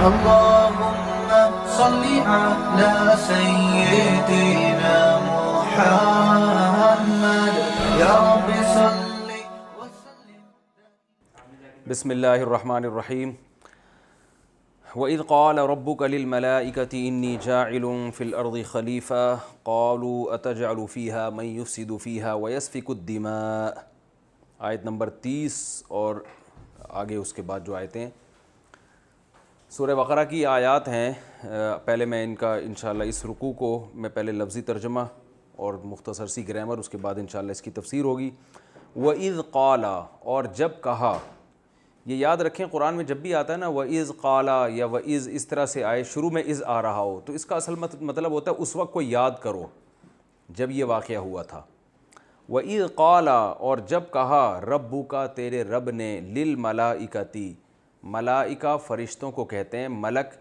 اللهم صل على سيدنا محمد يا رب صل وسلم. بسم اللہ الرحمن الرحیم. وَإِذْ قَالَ رَبُّكَ لِلْمَلَائِكَةِ إِنِّي جَاعِلٌ فِي الْأَرْضِ خَلِيفَةً قَالُوا أَتَجْعَلُ فِيهَا مَن يُفْسِدُ فِيهَا وَيَسْفِكُ الدِّمَاءَ. آیت نمبر 30 اور آگے اس کے بعد جو آیتیں سورہ بقرہ کی آیات ہیں. پہلے میں ان کا انشاءاللہ اس رکوع کو میں پہلے لفظی ترجمہ اور مختصر سی گرامر، اس کے بعد انشاءاللہ اس کی تفسیر ہوگی. وَإِذْ قَالَ، اور جب کہا. یہ یاد رکھیں قرآن میں جب بھی آتا ہے نا وَإِذْ قَالَ یا وَإِذْ اس طرح سے آئے، شروع میں اِذ آ رہا ہو، تو اس کا اصل مطلب ہوتا ہے اس وقت کو یاد کرو جب یہ واقعہ ہوا تھا. وَإِذْ قَالَ، اور جب کہا رَبُّکَ تیرے رب نے، لِلْمَلَائِکَةِ، ملائکہ فرشتوں کو کہتے ہیں، ملک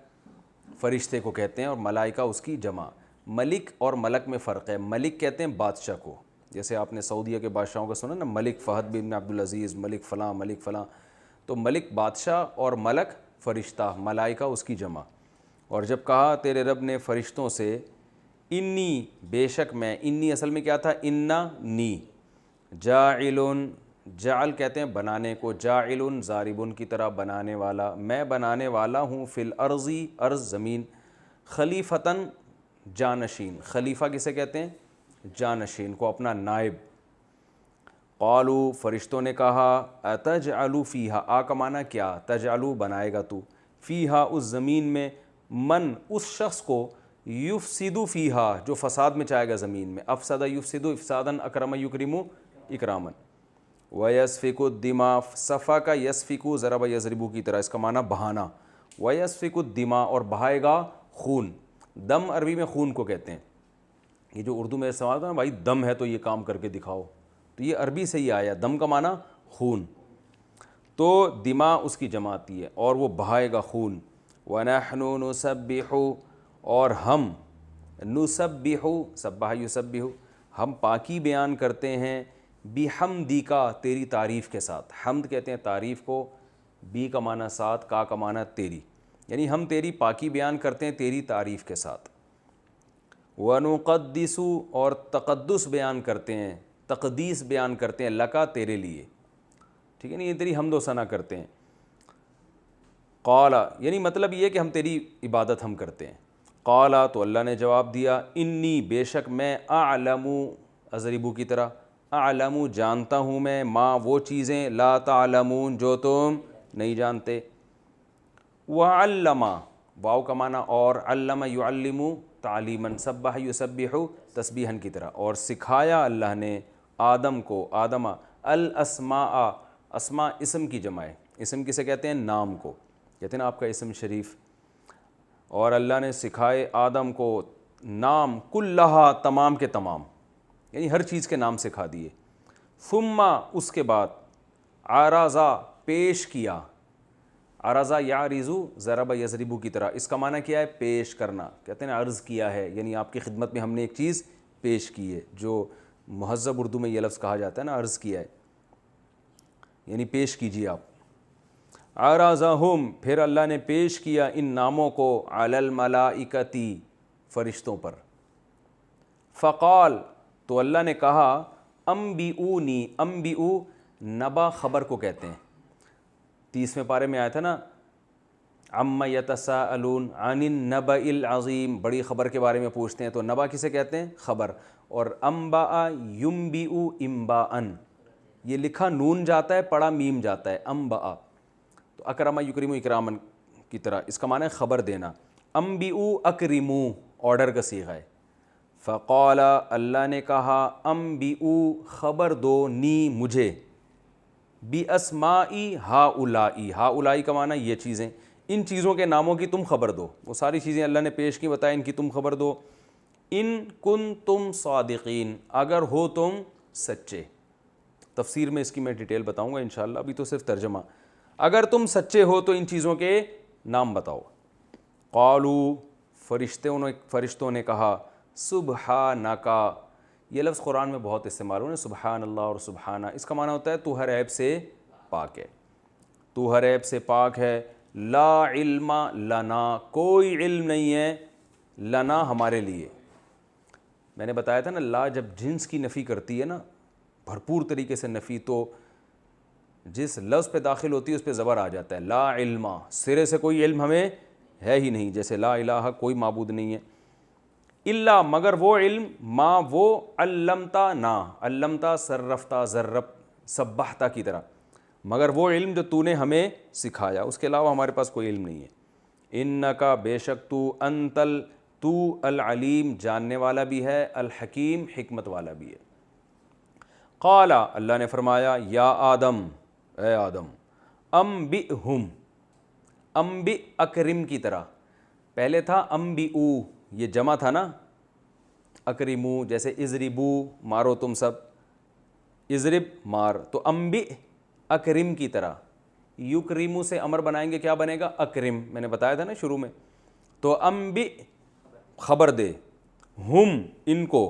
فرشتے کو کہتے ہیں، اور ملائکہ اس کی جمع. ملک اور ملک میں فرق ہے. ملک کہتے ہیں بادشاہ کو، جیسے آپ نے سعودیہ کے بادشاہوں کا سنا نا، ملک فہد بن عبدالعزیز، ملک فلاں ملک فلاں. تو ملک بادشاہ اور ملک فرشتہ، ملائکہ اس کی جمع. اور جب کہا تیرے رب نے فرشتوں سے، انی بے شک میں، انی اصل میں کیا تھا، انا نی، جاعلن، جعل کہتے ہیں بنانے کو، جاعلن ضاربن کی طرح بنانے والا، میں بنانے والا ہوں، فی الارضی ارض زمین، خلیفتاً جانشین. خلیفہ کسے کہتے ہیں؟ جانشین کو، اپنا نائب. قالوا فرشتوں نے کہا، اتجعل فیہا، آ کا معنی کیا، تجعلو بنائے گا تو، فیہا اس زمین میں، من اس شخص کو، یفسد فیہا جو فساد میں چاہے گا زمین میں، افسد یفسد افساداً، اکرم یکرم اکراماً. وَيَسْفِكُ الدِّمَاءَ، صفا کا یسفکو ضرب یضربو کی طرح، اس کا معنی بہانا. وَيَسْفِكُ الدِّمَاءَ، اور بہائے گا خون. دم عربی میں خون کو کہتے ہیں. یہ جو اردو میں سوال تھا نا بھائی دم ہے تو یہ کام کر کے دکھاؤ، تو یہ عربی سے ہی آیا، دم کا معنی خون. تو دماء اس کی جمع آتی ہے، اور وہ بہائے گا خون. وَنَحْنُ نُسَبِّحُ، اور ہم، نُسَبِّحُ سبح یسبح، ہم پاکی بیان کرتے ہیں، بِحَمْدِکَ تیری تعریف کے ساتھ. حمد کہتے ہیں تعریف کو، بی کا معنی ساتھ، کا کا معنی تیری، یعنی ہم تیری پاکی بیان کرتے ہیں تیری تعریف کے ساتھ. وَنُقَدِّسُ، اور تقدس بیان کرتے ہیں، تقدیس بیان کرتے ہیں، لکا تیرے لیے. ٹھیک ہے نا، یہ تیری حمد و ثنا کرتے ہیں. قال، یعنی مطلب یہ کہ ہم تیری عبادت ہم کرتے ہیں. قال، تو اللہ نے جواب دیا، انی بے شک میں، اعلم اضربو کی طرح، اعلم جانتا ہوں میں، ما وہ چیزیں، لا تعلمون جو تم نہیں جانتے. وعلم، واو کا معنی اور، علم یعلم تعلیما، سبح یسبح تسبیحا کی طرح، اور سکھایا اللہ نے آدم کو، آدم، الاسماء، اسماء اسم کی جمع ہے. اسم کسے کہتے ہیں؟ نام کو کہتے ہیں نا، آپ کا اسم شریف. اور اللہ نے سکھائے آدم کو نام، کلہا تمام کے تمام، یعنی ہر چیز کے نام سکھا دیے. ثم اس کے بعد، عرضا پیش کیا، عرضا یعرضو ضرب یضربو کی طرح، اس کا معنی کیا ہے؟ پیش کرنا. کہتے ہیں عرض کیا ہے، یعنی آپ کی خدمت میں ہم نے ایک چیز پیش کی ہے، جو مہذب اردو میں یہ لفظ کہا جاتا ہے نا، عرض کیا ہے، یعنی پیش کیجیے آپ. عرضہم، پھر اللہ نے پیش کیا ان ناموں کو، علی الملائکتی فرشتوں پر. فقال، تو اللہ نے کہا، انبئونی، انبئو نبا خبر کو کہتے ہیں. 30ویں پارے میں آیا تھا نا، عما یتساءلون عن النبأ العظیم، بڑی خبر کے بارے میں پوچھتے ہیں، تو نبا کسے کہتے ہیں؟ خبر. اور انبأ ینبئ انباءً، یہ لکھا نون جاتا ہے، پڑھا میم جاتا ہے، انبأ. تو اکرم یکرم اکرامن کی طرح، اس کا معنی ہے خبر دینا. انبئو اکرمو آرڈر کا صیغہ ہے. فقال، اللہ نے کہا، انبئو خبر دو، نی مجھے، بِأَسْمَاءِ ہَؤُلَاءِ، ہَؤُلَاءِ کا معنی یہ چیزیں، ان چیزوں کے ناموں کی تم خبر دو. وہ ساری چیزیں اللہ نے پیش کی، بتایا ان کی تم خبر دو. ان کنتم صادقین، اگر ہو تم سچے. تفسیر میں اس کی میں ڈیٹیل بتاؤں گا انشاءاللہ، ابھی تو صرف ترجمہ. اگر تم سچے ہو تو ان چیزوں کے نام بتاؤ. قالوا، فرشتوں نے کہا، سبحانک، یہ لفظ قرآن میں بہت استعمال ہونے، سبحان اللہ اور سبحانہ، اس کا معنی ہوتا ہے تو ہر عیب سے پاک ہے، تو ہر عیب سے پاک ہے. لا علم لنا، کوئی علم نہیں ہے، لنا ہمارے لیے. میں نے بتایا تھا نا لا جب جنس کی نفی کرتی ہے نا بھرپور طریقے سے نفی، تو جس لفظ پہ داخل ہوتی ہے اس پہ زبر آ جاتا ہے. لا علم، سرے سے کوئی علم ہمیں ہے ہی نہیں، جیسے لا الہ کوئی معبود نہیں ہے. الا مگر وہ علم، ما وہ علمتا نا، علمتا صرفتا ضرب سبحتا کی طرح، مگر وہ علم جو تو نے ہمیں سکھایا، اس کے علاوہ ہمارے پاس کوئی علم نہیں ہے. انکا بے شک تو، انتل تو، العلیم جاننے والا بھی ہے، الحکیم حکمت والا بھی ہے. قال اللہ نے فرمایا یا آدم، اے آدم، انبئہم، انبئ اکرم کی طرح، پہلے تھا انبئو، یہ جمع تھا نا، اکرمو جیسے اضربو مارو تم سب، اضرب مار، تو انبئ اکرم کی طرح. یکرمو سے امر بنائیں گے کیا بنے گا؟ اکرم، میں نے بتایا تھا نا شروع میں. تو انبئ خبر دے، ہم ان کو،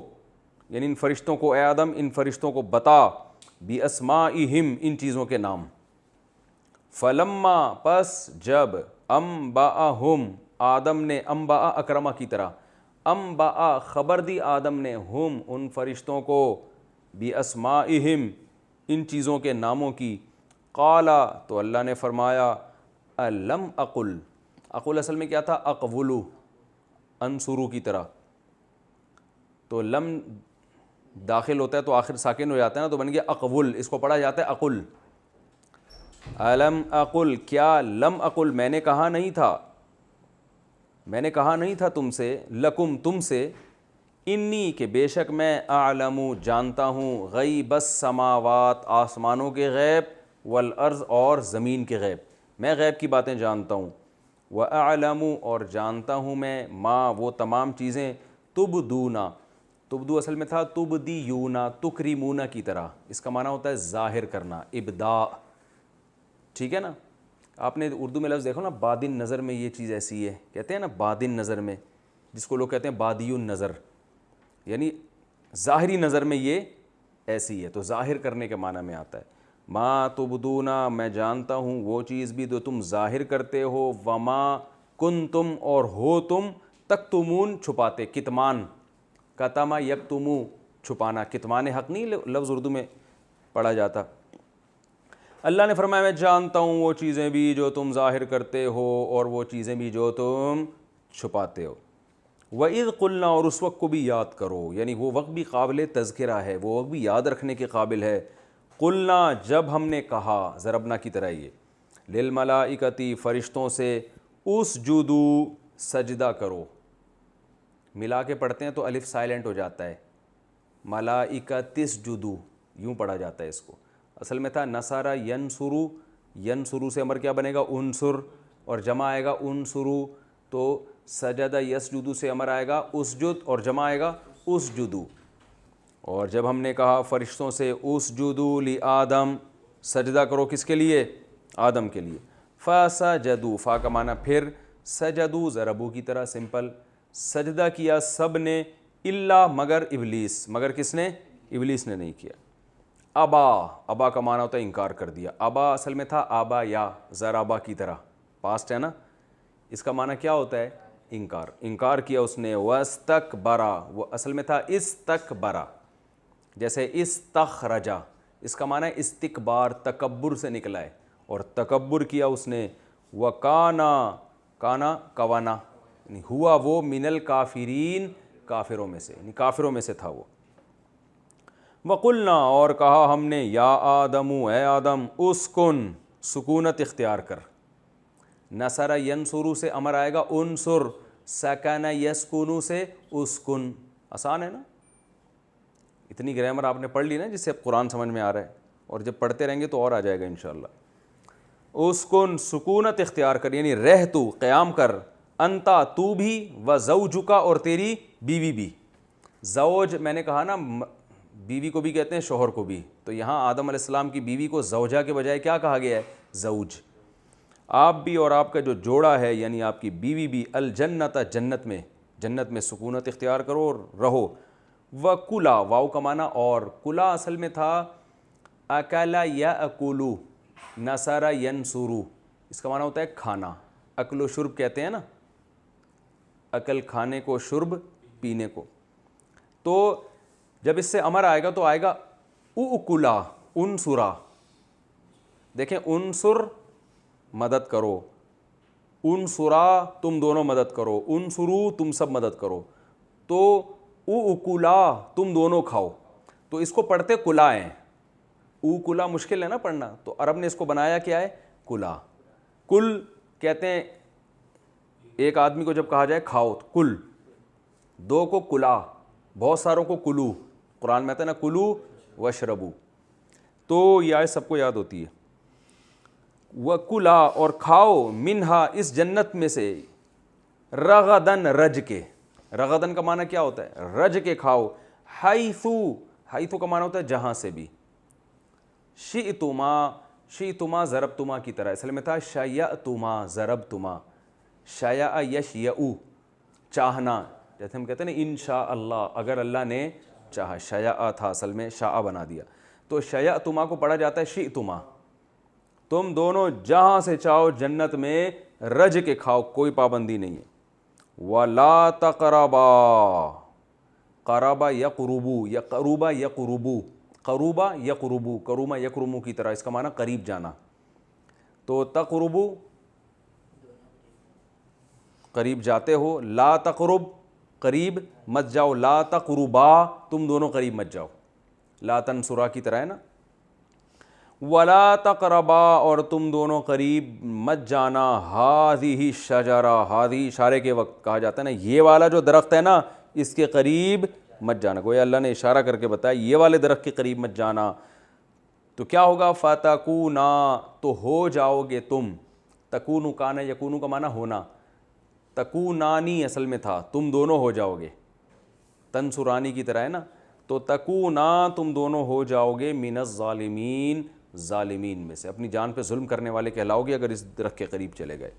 یعنی ان فرشتوں کو، اے آدم ان فرشتوں کو بتا، باسمائہم ان چیزوں کے نام. فلما پس جب، انبأہم آدم نے، انبأ اکرمہ کی طرح، انبأ خبر دی آدم نے، ہم ان فرشتوں کو، باسمائہم ان چیزوں کے ناموں کی. قالا تو اللہ نے فرمایا، الم اقل، اقل اصل میں کیا تھا؟ اقولو، انصرو کی طرح، تو لم داخل ہوتا ہے تو آخر ساکن ہو جاتا ہے نا، تو بن گیا اقول، اس کو پڑھا جاتا ہے اقل. الم اقل، کیا لم اقل میں نے کہا نہیں تھا، میں نے کہا نہیں تھا تم سے، لکم تم سے، انی کہ بے شک میں، اعلم جانتا ہوں، غیب السماوات آسمانوں کے غیب، والارض اور زمین کے غیب، میں غیب کی باتیں جانتا ہوں. واعلم اور جانتا ہوں میں، ما وہ تمام چیزیں، تبدونا، تبدو اصل میں تھا تبدیونا، تکریمونا کی طرح، اس کا معنی ہوتا ہے ظاہر کرنا، ابداع. ٹھیک ہے نا؟ آپ نے اردو میں لفظ دیکھو نا، بادن نظر میں یہ چیز ایسی ہے، کہتے ہیں نا بادن نظر میں، جس کو لوگ کہتے ہیں بادی النظر، یعنی ظاہری نظر میں یہ ایسی ہے، تو ظاہر کرنے کے معنی میں آتا ہے. ما تبدونا میں جانتا ہوں وہ چیز بھی جو تم ظاہر کرتے ہو، وما کنتم اور ہو تم، تکتمون چھپاتے، کتمان، کتما یکتمو چھپانا، کتمان حق نہیں لفظ اردو میں پڑھا جاتا. اللہ نے فرمایا میں جانتا ہوں وہ چیزیں بھی جو تم ظاہر کرتے ہو اور وہ چیزیں بھی جو تم چھپاتے ہو. وَإِذْ قُلْنَا اور اس وقت کو بھی یاد کرو، یعنی وہ وقت بھی قابل تذکرہ ہے، وہ وقت بھی یاد رکھنے کے قابل ہے. قلنا جب ہم نے کہا، ضربنا کی طرح یہ، للملائکتی فرشتوں سے، اسجدو سجدہ کرو، ملا کے پڑھتے ہیں تو الف سائلنٹ ہو جاتا ہے، ملائکت اسجدو یوں پڑھا جاتا ہے اس کو. اصل میں تھا نصارہ ینصرو، ینصرو سے امر کیا بنے گا؟ انصر، اور جمع آئے گا انصرو، تو سجدہ یسجدو سے امر آئے گا اسجد، اور جمع آئے گا اسجدو. اور جب ہم نے کہا فرشتوں سے اسجدو لآدم سجدہ کرو، کس کے لیے؟ آدم کے لیے. فسجدو، فا کا معنی پھر، سجدو ضربو کی طرح سمپل، سجدہ کیا سب نے، الا مگر ابلیس، مگر کس نے؟ ابلیس نے نہیں کیا. ابا، ابا کا معنی ہوتا ہے انکار کر دیا، ابا اصل میں تھا آبا یا ضربا کی طرح، پاسٹ ہے نا، اس کا معنی کیا ہوتا ہے؟ انکار، انکار کیا اس نے. واستکبرا، وہ اصل میں تھا استکبرا، جیسے استخرجا، اس کا معنی ہے استکبار، تکبر سے نکلا ہے، اور تکبر کیا اس نے. وکانا، کانا کوانا، یعنی ہوا وہ، من الکافرین کافروں میں سے، یعنی کافروں میں سے تھا وہ. وقلنا اور کہا ہم نے، یا آدم اے آدم، اسکن سکونت اختیار کر. نصر ینصرو سے امر آئے گا انصر، سکن یسکنو سے اسکن، آسان ہے نا؟ اتنی گرامر آپ نے پڑھ لی نا جس سے اب قرآن سمجھ میں آ رہا ہے، اور جب پڑھتے رہیں گے تو اور آ جائے گا انشاءاللہ. اسکن سکونت اختیار کر، یعنی رہ تو، قیام کر، انتا تو بھی، و زوجکا اور تیری بیوی بھی. زوج میں نے کہا نا بیوی کو بھی کہتے ہیں شوہر کو بھی، تو یہاں آدم علیہ السلام کی بیوی کو زوجہ کے بجائے کیا کہا گیا ہے؟ زوج. آپ بھی اور آپ کا جو جوڑا ہے یعنی آپ کی بیوی بھی، الجنت جنت میں، جنت میں سکونت اختیار کرو اور رہو. وَكُلَا واو کا معنی اور، کلا اصل میں تھا اکلا یاکلو، نصر ینصرو، اس کا معنی ہوتا ہے کھانا. اکل و شرب کہتے ہیں نا, عقل کھانے کو, شرب پینے کو. تو جب اس سے امر آئے گا تو آئے گا اکلا, انصرا. دیکھیں انصر مدد کرو, انصرا تم دونوں مدد کرو, انصرو تم سب مدد کرو. تو اکلا تم دونوں کھاؤ. تو اس کو پڑھتے کلا ہیں. کلا مشکل ہے نا پڑھنا, تو عرب نے اس کو بنایا کیا ہے, کلا. کل کہتے ہیں ایک آدمی کو جب کہا جائے کھاؤ تو کل, دو کو کلا, بہت ساروں کو کلو. قرآن میں آتا ہے نا کلو وشربو. تو یہ آیت سب کو یاد ہوتی ہے. وَكُلَا اور کھاؤ, منہا اس جنت میں سے, رغدن رج کے. رغدن کا معنی کیا ہوتا ہے, رج کے کھاؤ. حیثو, حیثو کا معنی ہوتا ہے جہاں سے بھی. شئتما, شئتما ضربتما کی طرح, اصل میں تھا شیأتما ضربتما. شیأ یشیؤ چاہنا, جیسے ہم کہتے ہیں نا انشاءاللہ, اگر اللہ نے چاہا. شیأ تھا اصل میں, شاء بنا دیا. تو شیأتما کو پڑھا جاتا ہے شئتما. تم دونوں جہاں سے چاہو جنت میں رج کے کھاؤ, کوئی پابندی نہیں ہے. وَلَا تَقْرَبَا, قَرَبَ يَقْرُبُ, يَقْرُبَ يَقْرُبُ, قَرُبَ يَقْرُبُ, قَرُمَ يَقْرُمُ کی طرح, اس کا معنی قریب جانا. تو تقربو قریب جاتے ہو, لا تقرب قریب مت جاؤ, لا تقربا تم دونوں قریب مت جاؤ. لا تنصرا کی طرح ہے نا. ولا تقربا اور تم دونوں قریب مت جانا, ہذہ الشجرہ, ہذہ اشارے کے وقت کہا جاتا ہے نا, یہ والا جو درخت ہے نا اس کے قریب مت جانا. گویا اللہ نے اشارہ کر کے بتایا یہ والے درخت کے قریب مت جانا. تو کیا ہوگا, فتکونا تو ہو جاؤ گے تم. تکونو کان یکونو کا معنی ہونا, تکونانی اصل میں تھا تم دونوں ہو جاؤ گے, تنصرانی کی طرح ہے نا. تو تکونا تم دونوں ہو جاؤ گے, من الظالمین ظالمین میں سے, اپنی جان پہ ظلم کرنے والے کہلاؤ گے اگر اس درخت کے قریب چلے گئے.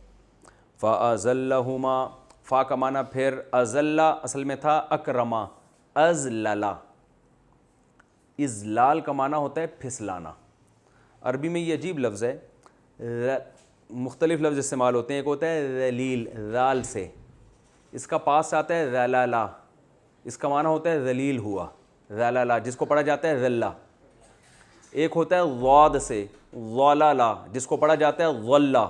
فَأَزَلَّهُمَا, فا کا معنی پھر ازلّ اصل میں تھا اکرما, ازللا. ازلال کا معنی ہوتا ہے پھسلانا. عربی میں یہ عجیب لفظ ہے, مختلف لفظ استعمال ہوتے ہیں. ایک ہوتا ہے ذلیل, ذال سے, اس کا پاس سے آتا ہے ذلالا, اس کا معنی ہوتا ہے ذلیل ہوا, ذلالا جس کو پڑھا جاتا ہے ذلہ. ایک ہوتا ہے ضاد سے, ضلالا جس کو پڑھا جاتا ہے ضلہ,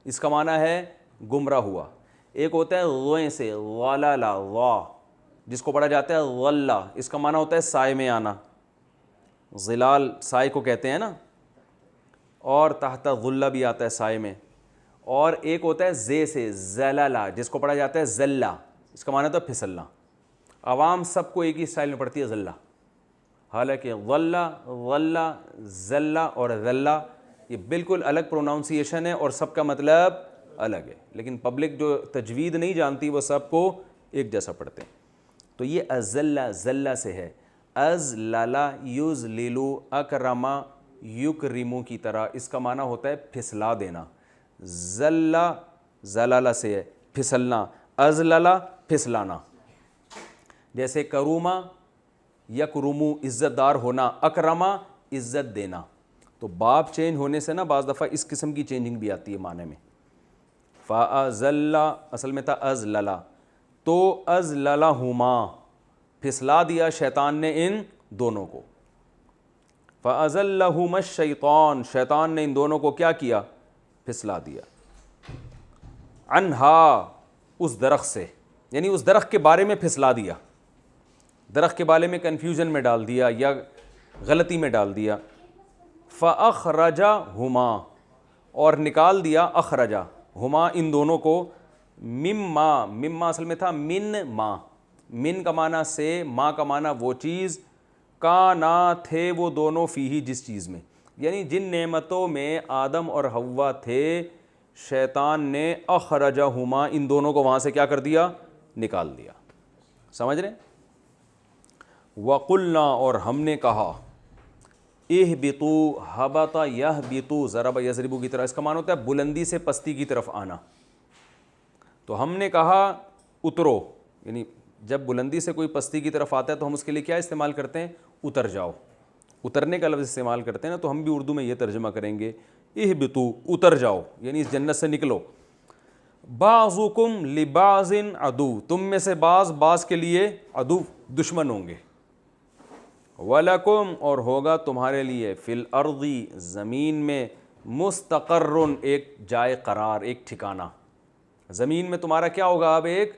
اس کا معنی ہے گمراہ ہوا. ایک ہوتا ہے غویں سے, ضلالا ضا جس کو پڑھا جاتا ہے ضلہ, اس کا معنی ہوتا ہے سائے میں آنا. ظلال سائے کو کہتے ہیں نا, اور تحت ظلہ بھی آتا ہے سائے میں. اور ایک ہوتا ہے زے سے, زلالا جس کو پڑھا جاتا ہے ذلہ, اس کا معنی ہوتا ہے پھسلنا. عوام سب کو ایک ہی اسٹائل میں پڑھتی ہے ذلہ, حالانکہ ظلہ, ظلہ, ذلہ اور ذلہ یہ بالکل الگ پروناؤنسیشن ہے اور سب کا مطلب الگ ہے, لیکن پبلک جو تجوید نہیں جانتی وہ سب کو ایک جیسا پڑھتے ہیں. تو یہ ازلہ ذلہ سے ہے. ازللا یذللو, اکرما یکرمو کی طرح, اس کا معنی ہوتا ہے پھسلا دینا. ذلہ ذلالہ سے ہے پھسلنا, ازللا پھسلانا. جیسے کروما یکرمو عزت دار ہونا, اکرما عزت دینا. تو باب چینج ہونے سے نا بعض دفعہ اس قسم کی چینجنگ بھی آتی ہے معنی میں. فَأَزَلَّ اصل میں تھا ازللا. تو ازللہما پھسلا دیا شیطان نے ان دونوں کو. فَأَزَلَّهُمَا الشَّيْطَانُ شیطان نے ان دونوں کو کیا کیا, پھسلا دیا. عنہا اس درخت سے, یعنی اس درخت کے بارے میں پھسلا دیا, درخت کے بارے میں کنفیوژن میں ڈال دیا یا غلطی میں ڈال دیا. فَأَخْرَجَهُمَا اور نکال دیا, اخرجا ہما ان دونوں کو, مما, مما اصل میں تھا من ما, من کا معنی سے, ما کا معنی وہ چیز, کانا تھے وہ دونوں فیہی جس چیز میں, یعنی جن نعمتوں میں آدم اور حوا تھے, شیطان نے اخرجہما ان دونوں کو وہاں سے کیا کر دیا, نکال دیا. سمجھ رہے ہیں. وَقُلْنَا اور ہم نے کہا, اہبطوا ہبط یہبطوا ضرب یضرب کی طرح, اس کا معنی ہوتا ہے بلندی سے پستی کی طرف آنا. تو ہم نے کہا اترو, یعنی جب بلندی سے کوئی پستی کی طرف آتا ہے تو ہم اس کے لیے کیا استعمال کرتے ہیں, اتر جاؤ, اترنے کا لفظ استعمال کرتے ہیں نا. تو ہم بھی اردو میں یہ ترجمہ کریں گے اہبطوا اتر جاؤ، یعنی اس جنت سے نکلو، بعضکم لبعض عدو، تم میں سے بعض کے لیے عدو دشمن ہوں گے، وَلَكُمْ اور ہوگا تمہارے لیے فی الارض زمین میں مستقر ایک جائے قرار، ایک ٹھکانہ، زمین میں تمہارا کیا ہوگا اب ایک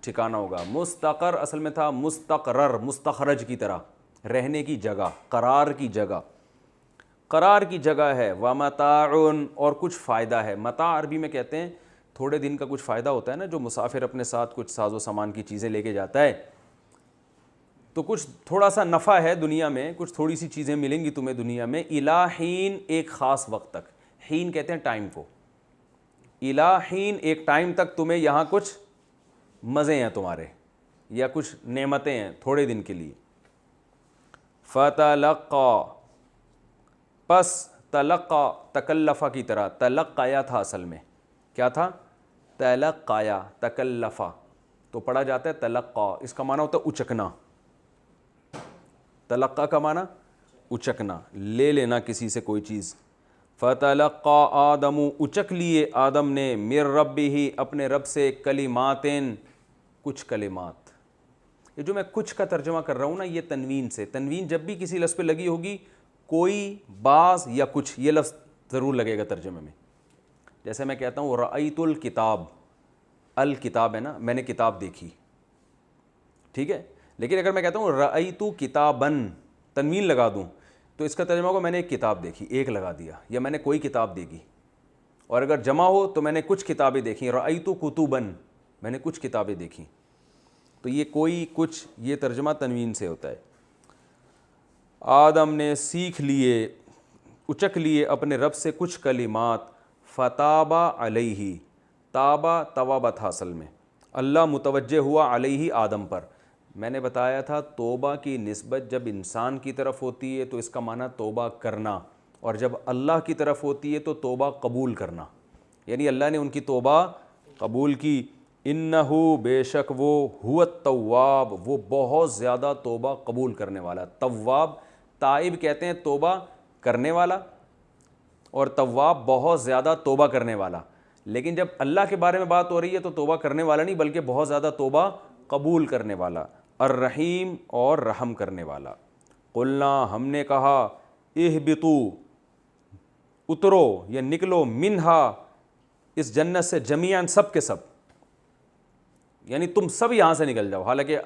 ٹھکانہ ہوگا. مستقر اصل میں تھا مستقرر، مستخرج کی طرح، رہنے کی جگہ، قرار کی جگہ، قرار کی جگہ ہے. وَمَتَاعٌ اور کچھ فائدہ ہے. متاع عربی میں کہتے ہیں تھوڑے دن کا کچھ فائدہ ہوتا ہے نا، جو مسافر اپنے ساتھ کچھ ساز و سامان کی چیزیں لے کے جاتا ہے، تو کچھ تھوڑا سا نفع ہے دنیا میں، کچھ تھوڑی سی چیزیں ملیں گی تمہیں دنیا میں، الی حین ایک خاص وقت تک. حین کہتے ہیں ٹائم کو، الی حین ایک ٹائم تک تمہیں یہاں کچھ مزے ہیں تمہارے، یا کچھ نعمتیں ہیں تھوڑے دن کے لیے. فتلقا پس تلقا تکلفہ کی طرح، تلقایا تھا اصل میں، کیا تھا؟ تلقایا، تکلفہ تو پڑھا جاتا ہے تلقا، اس کا معنی ہوتا ہے اچکنا. تلقا کا معنی اچکنا، لے لینا کسی سے کوئی چیز. فتلقا آدم اچک لیے آدم نے، من ربہ اپنے رب سے، کلماتن کچھ کلمات. یہ جو میں کچھ کا ترجمہ کر رہا ہوں نا، یہ تنوین سے، تنوین جب بھی کسی لفظ پہ لگی ہوگی، کوئی بعض یا کچھ، یہ لفظ ضرور لگے گا ترجمے میں. جیسے میں کہتا ہوں رأیت الکتاب، الکتاب ہے نا، میں نے کتاب دیکھی، ٹھیک ہے. لیکن اگر میں کہتا ہوں رأیت کتابن، تنوین لگا دوں، تو اس کا ترجمہ ہوگا میں نے ایک کتاب دیکھی، ایک لگا دیا، یا میں نے کوئی کتاب دیکھی. اور اگر جمع ہو تو میں نے کچھ کتابیں دیکھی، رأیت کتبن، میں نے کچھ کتابیں دیکھی. تو یہ کوئی کچھ، یہ ترجمہ تنوین سے ہوتا ہے. آدم نے سیکھ لیے، اچک لیے اپنے رب سے کچھ کلمات. فتابا علیہ، تابا توابہ تھا اصل میں، اللہ متوجہ ہوا علیہ آدم پر. میں نے بتایا تھا توبہ کی نسبت جب انسان کی طرف ہوتی ہے تو اس کا معنی توبہ کرنا، اور جب اللہ کی طرف ہوتی ہے تو توبہ قبول کرنا. یعنی اللہ نے ان کی توبہ قبول کی. انہو بے شک وہ، ہوا التواب وہ بہت زیادہ توبہ قبول کرنے والا. تواب، تائب کہتے ہیں توبہ کرنے والا، اور تواب بہت زیادہ توبہ کرنے والا. لیکن جب اللہ کے بارے میں بات ہو رہی ہے تو توبہ کرنے والا نہیں، بلکہ بہت زیادہ توبہ قبول کرنے والا. الرحیم اور رحم کرنے والا. قلنا ہم نے کہا، اہبطوا اترو یا نکلو، منہا اس جنت سے، جمیعاً سب کے سب، یعنی تم سب یہاں سے نکل جاؤ. حالانکہ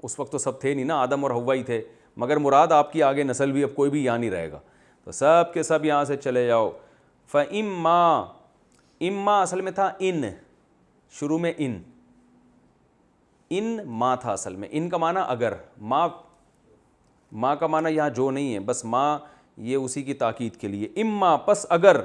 اس وقت تو سب تھے نہیں نا، آدم اور حوا ہی تھے، مگر مراد آپ کی آگے نسل بھی، اب کوئی بھی یہاں نہیں رہے گا، تو سب کے سب یہاں سے چلے جاؤ. فَإِمَّا، اما اصل میں تھا ان، شروع میں ان ما تھا اصل میں. ان کا معنی اگر، ما کا معنی یہاں جو نہیں ہے، بس ما یہ اسی کی تاکید کے لیے. اما پس اگر،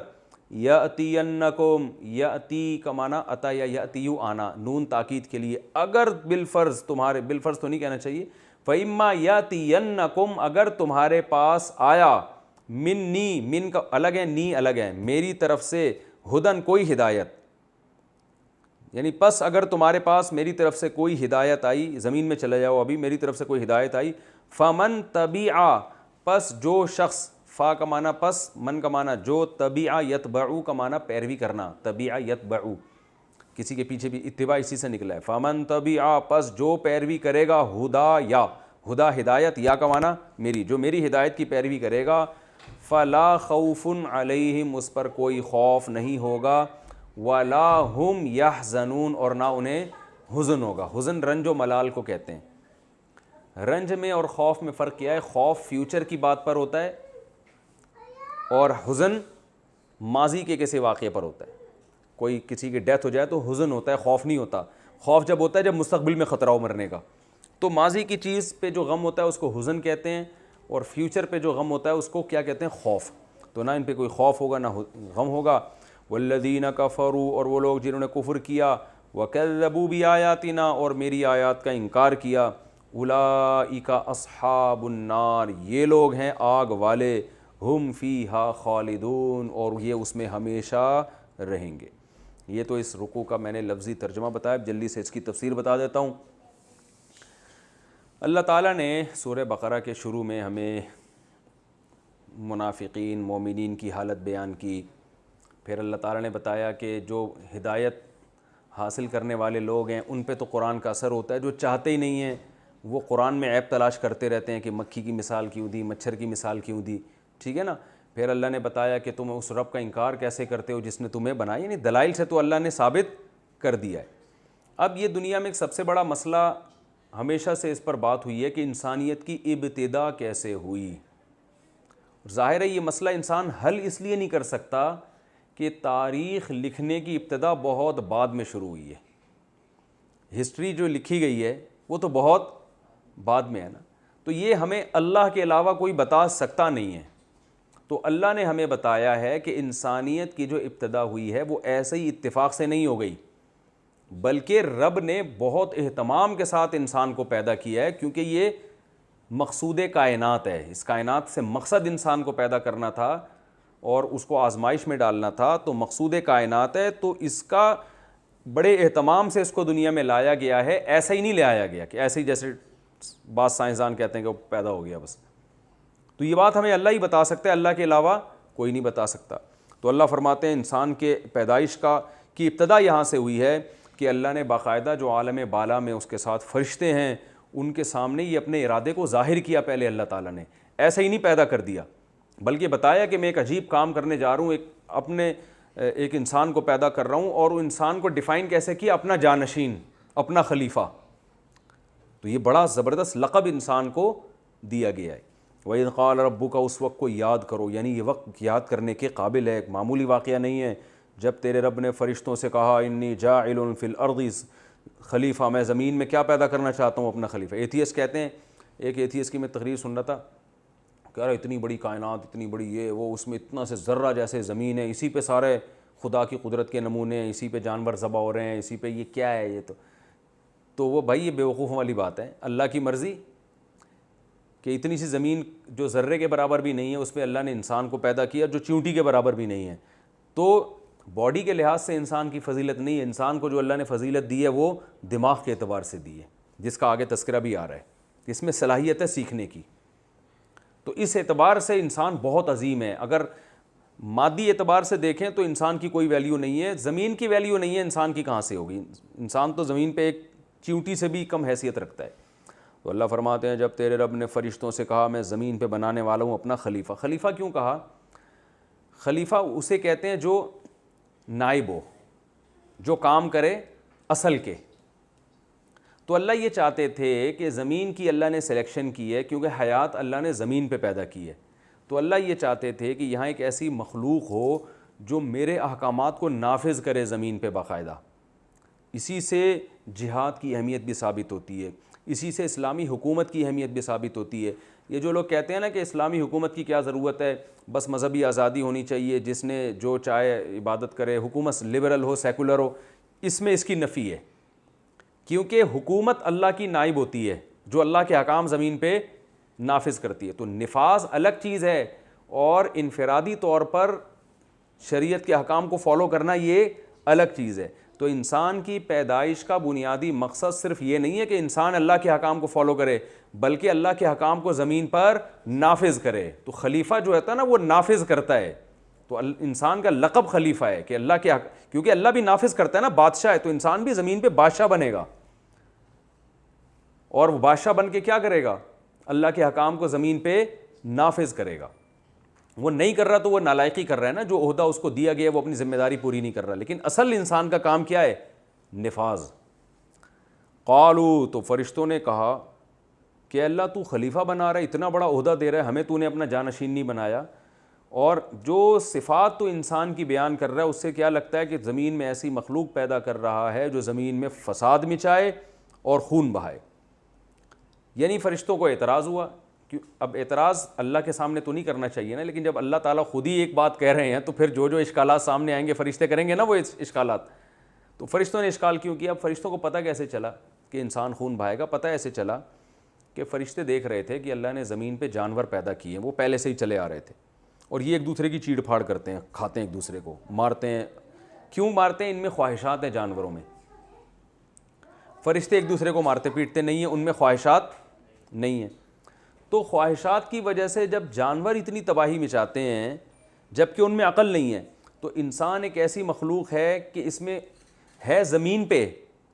یاتینکم، یاتی کا معنی اتا یا یاتیو آنا، نون تاکید کے لیے. اگر بالفرض تمہارے، بالفرض تو نہیں کہنا چاہیے، فاما یاتینکم اگر تمہارے پاس آیا، منی، من کا الگ ہے، نی الگ ہے، میری طرف سے، ہدن کوئی ہدایت، یعنی پس اگر تمہارے پاس میری طرف سے کوئی ہدایت آئی، زمین میں چلے جاؤ ابھی، میری طرف سے کوئی ہدایت آئی. فمن تبعا پس جو شخص، فا کا معنی پس، من کا معنی جو، تبعا یتبعو کا معنی پیروی کرنا، تبعا یتبعو، کسی کے پیچھے بھی اتباع اسی سے نکلا ہے. فمن تبعا پس جو پیروی کرے گا، ہدا یا، ہدا ہدایت، یا کا معنی میری، جو میری ہدایت کی پیروی کرے گا، فلا خوف علیہم اس پر کوئی خوف نہیں ہوگا، ولا ہم یحزنون اور نہ انہیں حزن ہوگا. حزن رنج و ملال کو کہتے ہیں. رنج میں اور خوف میں فرق کیا ہے؟ خوف فیوچر کی بات پر ہوتا ہے، اور حزن ماضی کے کسی واقعے پر ہوتا ہے. کوئی کسی کی ڈیتھ ہو جائے تو حزن ہوتا ہے، خوف نہیں ہوتا. خوف جب ہوتا ہے جب مستقبل میں خطرہ ہو مرنے کا. تو ماضی کی چیز پہ جو غم ہوتا ہے اس کو حزن کہتے ہیں، اور فیوچر پہ جو غم ہوتا ہے اس کو کیا کہتے ہیں؟ خوف. تو نہ ان پہ کوئی خوف ہوگا نہ غم ہوگا. والذین کفروا اور وہ لوگ جنہوں نے کفر کیا، وکذبوا بآیاتنا اور میری آیات کا انکار کیا، اولئک اصحاب النار یہ لوگ ہیں آگ والے، ہم فیہا خالدون اور یہ اس میں ہمیشہ رہیں گے. یہ تو اس رکوع کا میں نے لفظی ترجمہ بتایا، جلدی سے اس کی تفسیر بتا دیتا ہوں. اللہ تعالیٰ نے سورہ بقرہ کے شروع میں ہمیں منافقین، مومنین کی حالت بیان کی، پھر اللہ تعالیٰ نے بتایا کہ جو ہدایت حاصل کرنے والے لوگ ہیں ان پہ تو قرآن کا اثر ہوتا ہے، جو چاہتے ہی نہیں ہیں وہ قرآن میں عیب تلاش کرتے رہتے ہیں کہ مکھی کی مثال کیوں دی، مچھر کی مثال کیوں دی، ٹھیک ہے نا۔ پھر اللہ نے بتایا کہ تم اس رب کا انکار کیسے کرتے ہو جس نے تمہیں بنایا، یعنی دلائل سے تو اللہ نے ثابت کر دیا ہے۔ اب یہ دنیا میں ایک سب سے بڑا مسئلہ ہمیشہ سے اس پر بات ہوئی ہے کہ انسانیت کی ابتدا کیسے ہوئی۔ ظاہر ہے یہ مسئلہ انسان حل اس لیے نہیں کر سکتا کہ تاریخ لکھنے کی ابتدا بہت بعد میں شروع ہوئی ہے، ہسٹری جو لکھی گئی ہے وہ تو بہت بعد میں ہے نا، تو یہ ہمیں اللہ کے علاوہ کوئی بتا سکتا نہیں ہے۔ تو اللہ نے ہمیں بتایا ہے کہ انسانیت کی جو ابتدا ہوئی ہے وہ ایسے ہی اتفاق سے نہیں ہو گئی، بلکہ رب نے بہت اہتمام کے ساتھ انسان کو پیدا کیا ہے، کیونکہ یہ مقصود کائنات ہے، اس کائنات سے مقصد انسان کو پیدا کرنا تھا اور اس کو آزمائش میں ڈالنا تھا، تو مقصود کائنات ہے، تو اس کا بڑے اہتمام سے اس کو دنیا میں لایا گیا ہے، ایسا ہی نہیں لایا گیا کہ ایسے ہی جیسے بعض سائنسدان کہتے ہیں کہ وہ پیدا ہو گیا بس۔ تو یہ بات ہمیں اللہ ہی بتا سکتا ہے، اللہ کے علاوہ کوئی نہیں بتا سکتا۔ تو اللہ فرماتے ہیں انسان کے پیدائش کی ابتدا یہاں سے ہوئی ہے کہ اللہ نے باقاعدہ جو عالم بالا میں اس کے ساتھ فرشتے ہیں ان کے سامنے یہ اپنے ارادے کو ظاہر کیا پہلے اللہ تعالیٰ نے، ایسا ہی نہیں پیدا کر دیا، بلکہ بتایا کہ میں ایک عجیب کام کرنے جا رہا ہوں، ایک انسان کو پیدا کر رہا ہوں، اور وہ انسان کو ڈیفائن کیسے کیا، اپنا جانشین، اپنا خلیفہ۔ تو یہ بڑا زبردست لقب انسان کو دیا گیا ہے۔ وَإِذْ قَالَ رَبُّكَ، اس وقت کو یاد کرو، یعنی یہ وقت یاد کرنے کے قابل ہے، ایک معمولی واقعہ نہیں ہے، جب تیرے رب نے فرشتوں سے کہا انی جاعل فی الارض خلیفہ، میں زمین میں کیا پیدا کرنا چاہتا ہوں، اپنا خلیفہ۔ ایتھیسٹ کہتے ہیں، ایک ایتھیسٹ کی میں تقریر سن رہا تھا، کہہ رہا اتنی بڑی کائنات، اتنی بڑی یہ وہ، اس میں اتنا سے ذرہ جیسے زمین ہے، اسی پہ سارے خدا کی قدرت کے نمونے ہیں، اسی پہ جانور ذبح ہو رہے ہیں، اسی پہ یہ کیا ہے، یہ تو وہ بھائی یہ بیوقوفوں والی بات ہے۔ اللہ کی مرضی کہ اتنی سی زمین جو ذرے کے برابر بھی نہیں ہے اس پہ اللہ نے انسان کو پیدا کیا جو چیونٹی کے برابر بھی نہیں ہے۔ تو باڈی کے لحاظ سے انسان کی فضیلت نہیں ہے، انسان کو جو اللہ نے فضیلت دی ہے وہ دماغ کے اعتبار سے دی ہے، جس کا آگے تذکرہ بھی آ رہا ہے، اس میں صلاحیت ہے سیکھنے کی۔ تو اس اعتبار سے انسان بہت عظیم ہے۔ اگر مادی اعتبار سے دیکھیں تو انسان کی کوئی ویلیو نہیں ہے، زمین کی ویلیو نہیں ہے، انسان کی کہاں سے ہوگی؟ انسان تو زمین پہ ایک چیونٹی سے بھی کم حیثیت رکھتا ہے۔ تو اللہ فرماتے ہیں جب تیرے رب نے فرشتوں سے کہا میں زمین پہ بنانے والا ہوں اپنا خلیفہ۔ خلیفہ کیوں کہا؟ خلیفہ اسے کہتے ہیں جو نائب ہو، جو کام کرے اصل کے۔ تو اللہ یہ چاہتے تھے کہ زمین کی اللہ نے سلیکشن کی ہے، کیونکہ حیات اللہ نے زمین پہ پیدا کی ہے، تو اللہ یہ چاہتے تھے کہ یہاں ایک ایسی مخلوق ہو جو میرے احکامات کو نافذ کرے زمین پہ باقاعدہ۔ اسی سے جہاد کی اہمیت بھی ثابت ہوتی ہے، اسی سے اسلامی حکومت کی اہمیت بھی ثابت ہوتی ہے۔ یہ جو لوگ کہتے ہیں نا کہ اسلامی حکومت کی کیا ضرورت ہے، بس مذہبی آزادی ہونی چاہیے، جس نے جو چاہے عبادت کرے، حکومت لبرل ہو سیکولر ہو، اس میں اس کی نفی ہے، کیونکہ حکومت اللہ کی نائب ہوتی ہے جو اللہ کے احکام زمین پہ نافذ کرتی ہے۔ تو نفاذ الگ چیز ہے اور انفرادی طور پر شریعت کے احکام کو فالو کرنا یہ الگ چیز ہے۔ تو انسان کی پیدائش کا بنیادی مقصد صرف یہ نہیں ہے کہ انسان اللہ کے احکام کو فالو کرے، بلکہ اللہ کے احکام کو زمین پر نافذ کرے۔ تو خلیفہ جو ہوتا ہے نا وہ نافذ کرتا ہے، تو انسان کا لقب خلیفہ ہے کہ اللہ کے کیونکہ اللہ بھی نافذ کرتا ہے نا، بادشاہ ہے، تو انسان بھی زمین پہ بادشاہ بنے گا، اور وہ بادشاہ بن کے کیا کرے گا؟ اللہ کے احکام کو زمین پہ نافذ کرے گا۔ وہ نہیں کر رہا تو وہ نالائقی کر رہا ہے نا، جو عہدہ اس کو دیا گیا ہے وہ اپنی ذمہ داری پوری نہیں کر رہا، لیکن اصل انسان کا کام کیا ہے؟ نفاذ۔ قالوا، تو فرشتوں نے کہا کہ اللہ تو خلیفہ بنا رہا ہے، اتنا بڑا عہدہ دے رہا ہے ہمیں، تو نے اپنا جانشین نہیں بنایا، اور جو صفات تو انسان کی بیان کر رہا ہے اس سے کیا لگتا ہے کہ زمین میں ایسی مخلوق پیدا کر رہا ہے جو زمین میں فساد مچائے اور خون بہائے۔ یعنی فرشتوں کو اعتراض ہوا، اب اعتراض اللہ کے سامنے تو نہیں کرنا چاہیے نا، لیکن جب اللہ تعالیٰ خود ہی ایک بات کہہ رہے ہیں تو پھر جو اشکالات سامنے آئیں گے فرشتے کریں گے نا وہ اشکالات۔ تو فرشتوں نے اشکال کیوں کیا؟ اب فرشتوں کو پتہ کیسے چلا کہ انسان خون بہائے گا؟ پتہ ایسے چلا کہ فرشتے دیکھ رہے تھے کہ اللہ نے زمین پہ جانور پیدا کیے ہیں، وہ پہلے سے ہی چلے آ رہے تھے، اور یہ ایک دوسرے کی چیڑ پھاڑ کرتے ہیں، کھاتے ہیں ایک دوسرے کو، مارتے ہیں۔ کیوں مارتے ہیں؟ ان میں خواہشات ہیں جانوروں میں۔ فرشتے ایک دوسرے کو مارتے پیٹتے نہیں ہیں، ان میں خواہشات نہیں ہیں۔ تو خواہشات کی وجہ سے جب جانور اتنی تباہی مچاتے ہیں جبکہ ان میں عقل نہیں ہے، تو انسان ایک ایسی مخلوق ہے کہ اس میں ہے زمین پہ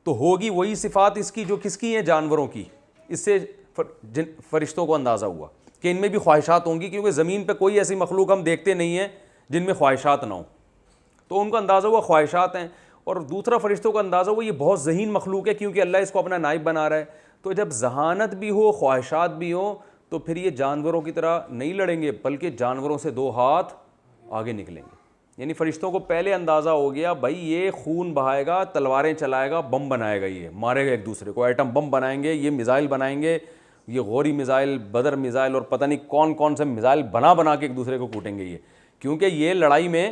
تو ہوگی وہی صفات اس کی جو کس کی ہیں؟ جانوروں کی. اس سے فرشتوں کو اندازہ ہوا کہ ان میں بھی خواہشات ہوں گی, کیونکہ زمین پہ کوئی ایسی مخلوق ہم دیکھتے نہیں ہیں جن میں خواہشات نہ ہوں. تو ان کو اندازہ ہوا خواہشات ہیں. اور دوسرا فرشتوں کو اندازہ ہوا یہ بہت ذہین مخلوق ہے, کیونکہ اللہ اس کو اپنا نائب بنا رہا ہے. تو جب ذہانت بھی ہو, خواہشات بھی ہوں, تو پھر یہ جانوروں کی طرح نہیں لڑیں گے, بلکہ جانوروں سے 2 ہاتھ آگے نکلیں گے. یعنی فرشتوں کو پہلے اندازہ ہو گیا بھائی یہ خون بہائے گا, تلواریں چلائے گا, بم بنائے گا, یہ مارے گا ایک دوسرے کو, ایٹم بم بنائیں گے, یہ میزائل بنائیں گے, یہ غوری میزائل, بدر میزائل اور پتہ نہیں کون کون سے میزائل بنا کے ایک دوسرے کو کوٹیں گے یہ, کیونکہ یہ لڑائی میں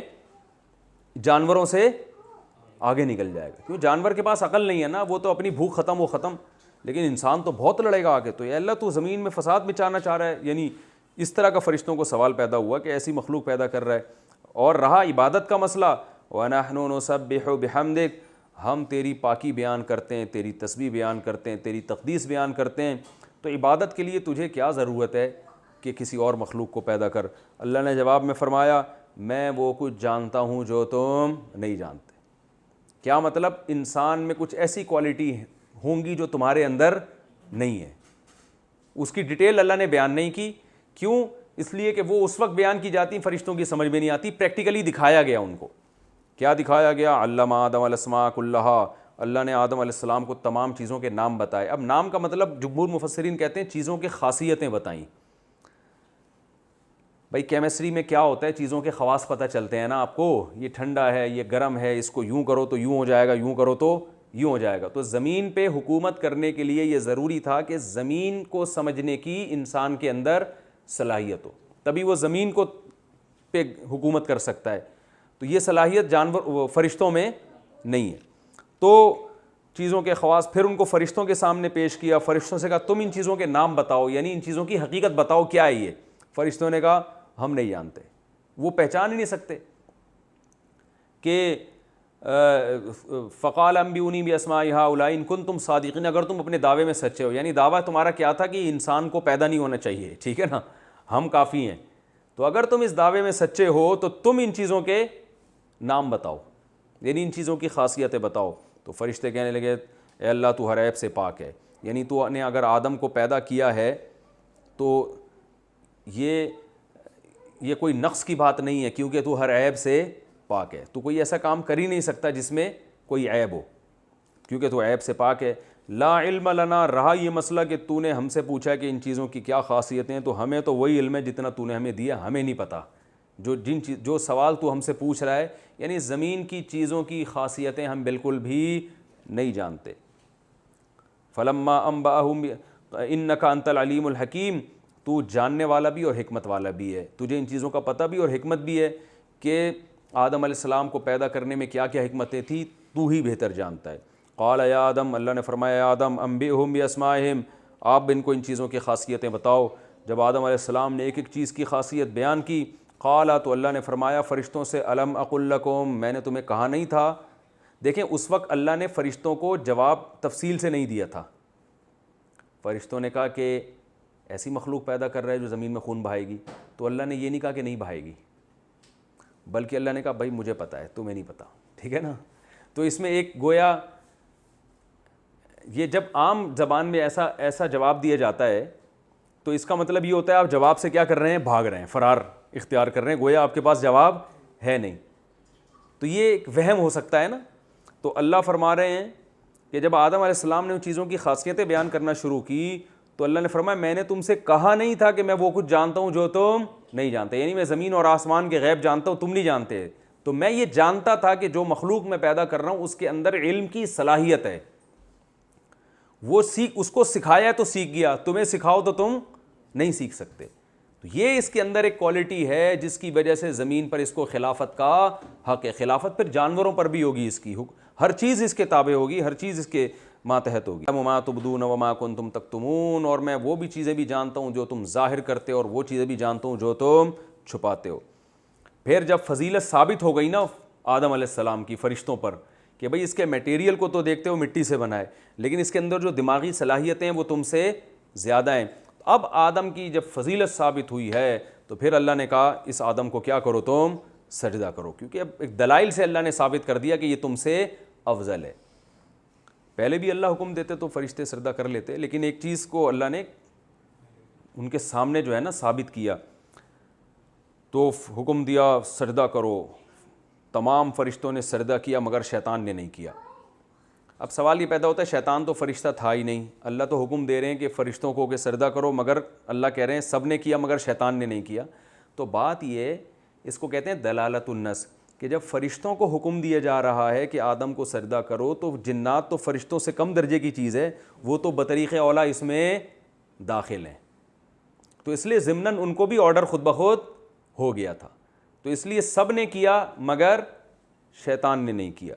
جانوروں سے آگے نکل جائے گا. کیوں؟ جانور کے پاس عقل نہیں ہے نا, وہ تو اپنی بھوک ختم, وہ ختم, لیکن انسان تو بہت لڑے گا آگے. تو یہ اللہ تو زمین میں فساد مچانا چاہ رہا ہے. یعنی اس طرح کا فرشتوں کو سوال پیدا ہوا کہ ایسی مخلوق پیدا کر رہا ہے. اور رہا عبادت کا مسئلہ, وَنَحْنُ نُسَبِّحُ بِحَمْدِكَ, ہم تیری پاکی بیان کرتے ہیں, تیری تسبیح بیان کرتے ہیں, تیری تقدیس بیان کرتے ہیں. تو عبادت کے لیے تجھے کیا ضرورت ہے کہ کسی اور مخلوق کو پیدا کر؟ اللہ نے جواب میں فرمایا میں وہ کچھ جانتا ہوں جو تم نہیں جانتے. کیا مطلب؟ انسان میں کچھ ایسی کوالٹی ہوں گی جو تمہارے اندر نہیں ہے. اس کی ڈیٹیل اللہ نے بیان نہیں کی. کیوں؟ اس لیے کہ وہ اس وقت بیان کی جاتی فرشتوں کی سمجھ میں نہیں آتی. پریکٹیکلی دکھایا گیا ان کو. کیا دکھایا گیا؟ علم آدم الاسماء کلھا, اللہ نے آدم علیہ السلام کو تمام چیزوں کے نام بتائے. اب نام کا مطلب جمہور مفسرین کہتے ہیں چیزوں کی خاصیتیں بتائیں. بھائی کیمسٹری میں کیا ہوتا ہے؟ چیزوں کے خواص پتہ چلتے ہیں نا آپ کو, یہ ٹھنڈا ہے, یہ گرم ہے, اس کو یوں کرو تو یوں ہو جائے گا, یوں کرو تو یوں ہو جائے گا. تو زمین پہ حکومت کرنے کے لیے یہ ضروری تھا کہ زمین کو سمجھنے کی انسان کے اندر صلاحیت ہو, تبھی وہ زمین کو پہ حکومت کر سکتا ہے. تو یہ صلاحیت فرشتوں میں نہیں ہے. تو چیزوں کے خواص پھر ان کو فرشتوں کے سامنے پیش کیا. فرشتوں سے کہا تم ان چیزوں کے نام بتاؤ, یعنی ان چیزوں کی حقیقت بتاؤ کیا ہے یہ. فرشتوں نے کہا ہم نہیں جانتے. وہ پہچان ہی نہیں سکتے کہ فقال انبئونی باسماء ہؤلاء ان کنتم صادقین, اگر تم اپنے دعوے میں سچے ہو. یعنی دعویٰ تمہارا کیا تھا کہ انسان کو پیدا نہیں ہونا چاہیے, ٹھیک ہے نا, ہم کافی ہیں. تو اگر تم اس دعوے میں سچے ہو تو تم ان چیزوں کے نام بتاؤ, یعنی ان چیزوں کی خاصیتیں بتاؤ. تو فرشتے کہنے لگے اے اللہ تو ہر عیب سے پاک ہے. یعنی تو نے اگر آدم کو پیدا کیا ہے تو یہ کوئی نقص کی بات نہیں ہے, کیونکہ تو ہر عیب سے پاک ہے. تو کوئی ایسا کام کر ہی نہیں سکتا جس میں کوئی عیب ہو, کیونکہ تو عیب سے پاک ہے. لا علم لنا, رہا یہ مسئلہ کہ تو نے ہم سے پوچھا کہ ان چیزوں کی کیا خاصیتیں ہیں, تو ہمیں تو وہی علم ہے جتنا تو نے ہمیں دیا, ہمیں نہیں پتہ. جو سوال تو ہم سے پوچھ رہا ہے, یعنی زمین کی چیزوں کی خاصیتیں ہم بالکل بھی نہیں جانتے. فلما انبأہم انک انت العلیم الحکیم, تو جاننے والا بھی اور حکمت والا بھی ہے, تجھے ان چیزوں کا پتہ بھی اور حکمت بھی ہے کہ آدم علیہ السلام کو پیدا کرنے میں کیا کیا حکمتیں تھیں, تو ہی بہتر جانتا ہے. قال یا آدم, اللہ نے فرمایا یا آدم انبئہم باسمائہم, آپ ان کو ان چیزوں کی خاصیتیں بتاؤ. جب آدم علیہ السلام نے ایک ایک چیز کی خاصیت بیان کی, قال, تو اللہ نے فرمایا فرشتوں سے الم اقل لکم, میں نے تمہیں کہا نہیں تھا. دیکھیں اس وقت اللہ نے فرشتوں کو جواب تفصیل سے نہیں دیا تھا. فرشتوں نے کہا کہ ایسی مخلوق پیدا کر رہا ہے جو زمین میں خون بہائے گی, تو اللہ نے یہ نہیں کہا کہ نہیں بہائے گی, بلکہ اللہ نے کہا بھائی مجھے پتہ ہے تمہیں نہیں پتہ, ٹھیک ہے نا. تو اس میں ایک گویا یہ جب عام زبان میں ایسا جواب دیا جاتا ہے تو اس کا مطلب یہ ہوتا ہے آپ جواب سے کیا کر رہے ہیں, بھاگ رہے ہیں, فرار اختیار کر رہے ہیں, گویا آپ کے پاس جواب ہے نہیں. تو یہ ایک وہم ہو سکتا ہے نا. تو اللہ فرما رہے ہیں کہ جب آدم علیہ السلام نے ان چیزوں کی خاصیتیں بیان کرنا شروع کی تو اللہ نے فرمایا میں نے تم سے کہا نہیں تھا کہ میں وہ کچھ جانتا ہوں جو تم نہیں جانتے, یعنی میں زمین اور آسمان کے غیب جانتا ہوں, تم نہیں جانتے. تو میں یہ جانتا تھا کہ جو مخلوق میں پیدا کر رہا ہوں اس کے اندر علم کی صلاحیت ہے, وہ اس کو سکھایا ہے تو سیکھ گیا, تمہیں سکھاؤ تو تم نہیں سیکھ سکتے. تو یہ اس کے اندر ایک کوالٹی ہے جس کی وجہ سے زمین پر اس کو خلافت کا حق ہے. خلافت پھر جانوروں پر بھی ہوگی, اس کی ہر چیز اس کے تابع ہوگی, ہر چیز اس کے ماتحت ہوگی. وما تبدون وما کنتم تکتمون, اور میں وہ بھی چیزیں بھی جانتا ہوں جو تم ظاہر کرتے ہو اور وہ چیزیں بھی جانتا ہوں جو تم چھپاتے ہو. پھر جب فضیلت ثابت ہو گئی نا آدم علیہ السلام کی فرشتوں پر کہ بھئی اس کے میٹیریل کو تو دیکتے ہو مٹی سے بنا ہے, لیکن اس کے اندر جو دماغی صلاحیتیں ہیں وہ تم سے زیادہ ہیں. اب آدم کی جب فضیلت ثابت ہوئی ہے تو پھر اللہ نے کہا اس آدم کو کیا کرو, تم سجدہ کرو، کیونکہ اب ایک دلائل سے اللہ نے ثابت کر دیا کہ یہ تم سے افضل ہے۔ پہلے بھی اللہ حکم دیتے تو فرشتے سجدہ کر لیتے، لیکن ایک چیز کو اللہ نے ان کے سامنے جو ہے نا ثابت کیا، تو حکم دیا سجدہ کرو، تمام فرشتوں نے سجدہ کیا مگر شیطان نے نہیں کیا۔ اب سوال یہ پیدا ہوتا ہے شیطان تو فرشتہ تھا ہی نہیں، اللہ تو حکم دے رہے ہیں کہ فرشتوں کو کہ سجدہ کرو، مگر اللہ کہہ رہے ہیں سب نے کیا مگر شیطان نے نہیں کیا۔ تو بات یہ، اس کو کہتے ہیں دلالت النص، کہ جب فرشتوں کو حکم دیا جا رہا ہے کہ آدم کو سجدہ کرو، تو جنات تو فرشتوں سے کم درجے کی چیز ہے، وہ تو بطریق اولا اس میں داخل ہیں، تو اس لیے ضمناً ان کو بھی آرڈر خود بخود ہو گیا تھا، تو اس لیے سب نے کیا مگر شیطان نے نہیں کیا۔